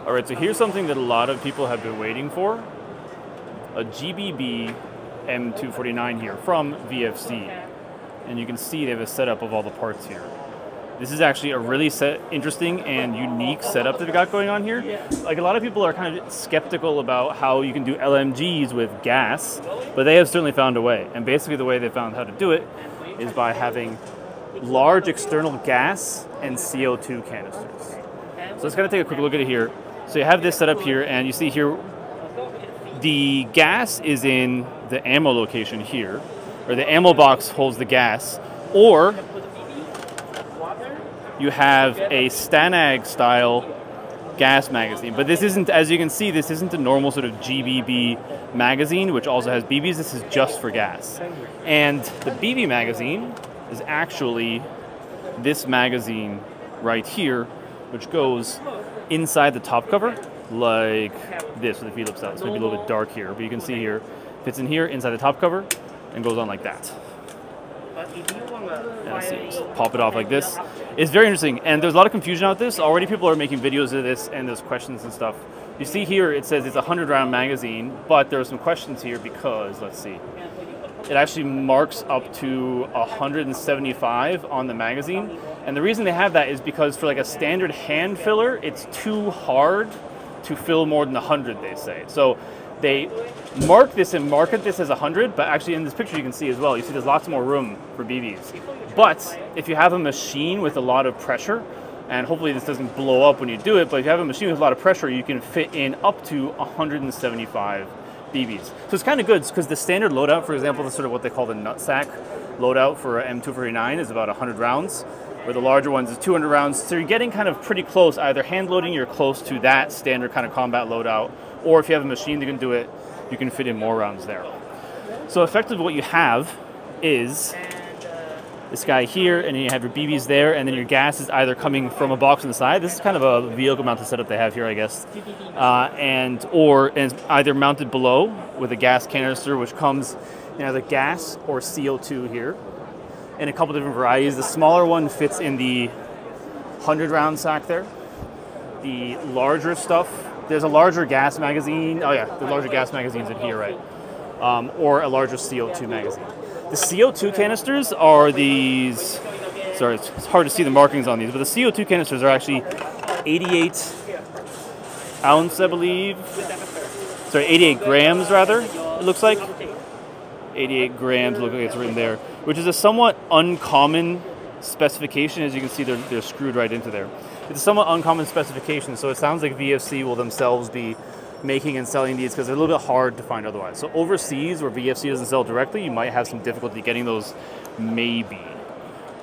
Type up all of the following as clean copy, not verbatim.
All right, so here's something that a lot of people have been waiting for. A GBB M249 here from VFC. And you can see they have a setup of all the parts here. This is actually a really interesting and unique setup that we got going on here. Like, a lot of people are kind of skeptical about how you can do LMGs with gas, but they have certainly found a way. And basically the way they found how to do it is by having large external gas and CO2 canisters. So let's kind of take a quick look at it here. So you have this set up here, and you see here the gas is in the ammo location here, or the ammo box holds the gas, or you have a Stanag style gas magazine. But this isn't, as you can see, this isn't a normal sort of GBB magazine, which also has BBs. This is just for gas. And the BB magazine is actually this magazine right here, which goes inside the top cover like this with the Phillips out. It's maybe a little bit dark here, but you can see here, fits in here inside the top cover and goes on like that. And let's see, just pop it off like this. It's very interesting, and there's a lot of confusion out this. Already people are making videos of this, and there's questions and stuff. You see here, it says it's a 100-round magazine, but there are some questions here because, let's see, it actually marks up to 175 on the magazine. And the reason they have that is because for like a standard hand filler, it's too hard to fill more than 100, they say. So they mark this and market this as 100, but actually in this picture you can see as well, you see there's lots more room for BBs. But if you have a machine with a lot of pressure, and hopefully this doesn't blow up when you do it, but if you have a machine with a lot of pressure, you can fit in up to 175 BBs. So it's kind of good because the standard loadout, for example, the sort of what they call the nutsack loadout for an M249 is about 100 rounds, where the larger ones is 200 rounds. So you're getting kind of pretty close, either hand loading, you're close to that standard kind of combat loadout, or if you have a machine that can do it, you can fit in more rounds there. So effectively what you have is this guy here, and then you have your BBs there, and then your gas is either coming from a box on the side. This is kind of a vehicle-mounted setup they have here, I guess, and either mounted below with a gas canister, which comes in either gas or CO2 here, in a couple different varieties. The smaller one fits in the 100-round sack there. The larger stuff, there's a larger gas magazine. Oh yeah, the larger gas magazine's in here, right? Or a larger CO2 magazine. The CO2 canisters are these, sorry, it's hard to see the markings on these, but the CO2 canisters are actually 88 ounce, I believe. Sorry, 88 grams rather, it looks like. 88 grams, look like it's written there, which is a somewhat uncommon specification. As you can see, they're screwed right into there. It's a somewhat uncommon specification, so it sounds like VFC will themselves be making and selling these because they're a little bit hard to find otherwise. So overseas, where VFC doesn't sell directly, you might have some difficulty getting those, maybe.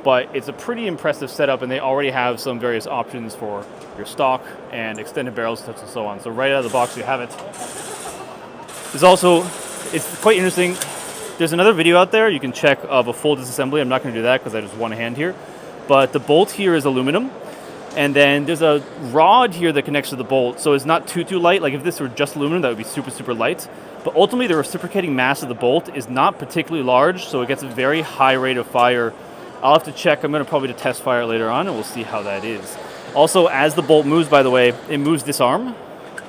But it's a pretty impressive setup, and they already have some various options for your stock and extended barrels and so on. So right out of the box, you have it. There's also, it's quite interesting, there's another video out there you can check of a full disassembly. I'm not going to do that because I just one hand here. But the bolt here is aluminum. And then there's a rod here that connects to the bolt, so it's not too light. Like if this were just aluminum, that would be super light. But ultimately, the reciprocating mass of the bolt is not particularly large, so it gets a very high rate of fire. I'll have to check. I'm going to probably test fire later on, and we'll see how that is. Also, as the bolt moves, by the way, it moves this arm,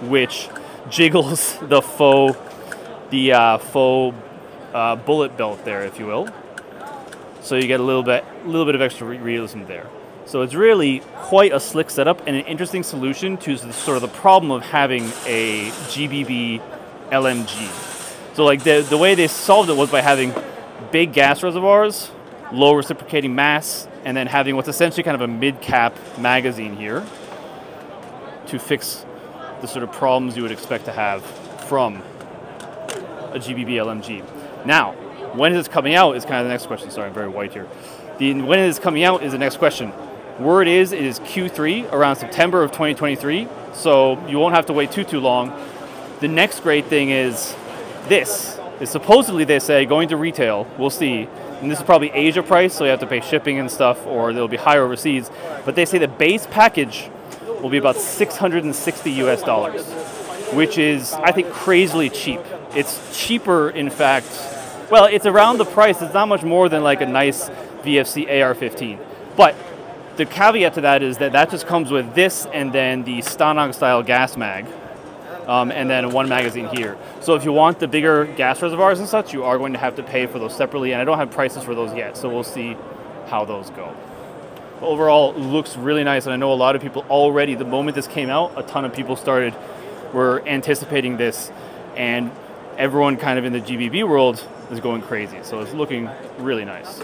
which jiggles the faux bullet belt there, if you will. So you get a little bit of extra realism there. So it's really quite a slick setup and an interesting solution to sort of the problem of having a GBB LMG. So like the way they solved it was by having big gas reservoirs, low reciprocating mass, and then having what's essentially kind of a mid-cap magazine here to fix the sort of problems you would expect to have from a GBB LMG. Now, when is this coming out is kind of the next question. Sorry, I'm very white here. When it is coming out is the next question. Word is it is Q3, around September of 2023, so you won't have to wait too long. The next great thing is this is supposedly, they say, going to retail. We'll see. And this is probably Asia price, so you have to pay shipping and stuff, or it'll be higher overseas. But they say the base package will be about $660 US, which is, I think, crazily cheap. It's cheaper, in fact. Well, it's around the price. It's not much more than like a nice VFC AR-15. But The caveat to that is that that just comes with this and then the Stanag style gas mag, and then one magazine here. So if you want the bigger gas reservoirs and such, you are going to have to pay for those separately, and I don't have prices for those yet, so we'll see how those go. But overall, looks really nice, and I know a lot of people already, the moment this came out, a ton of people were anticipating this, and everyone kind of in the GBB world is going crazy. So it's looking really nice.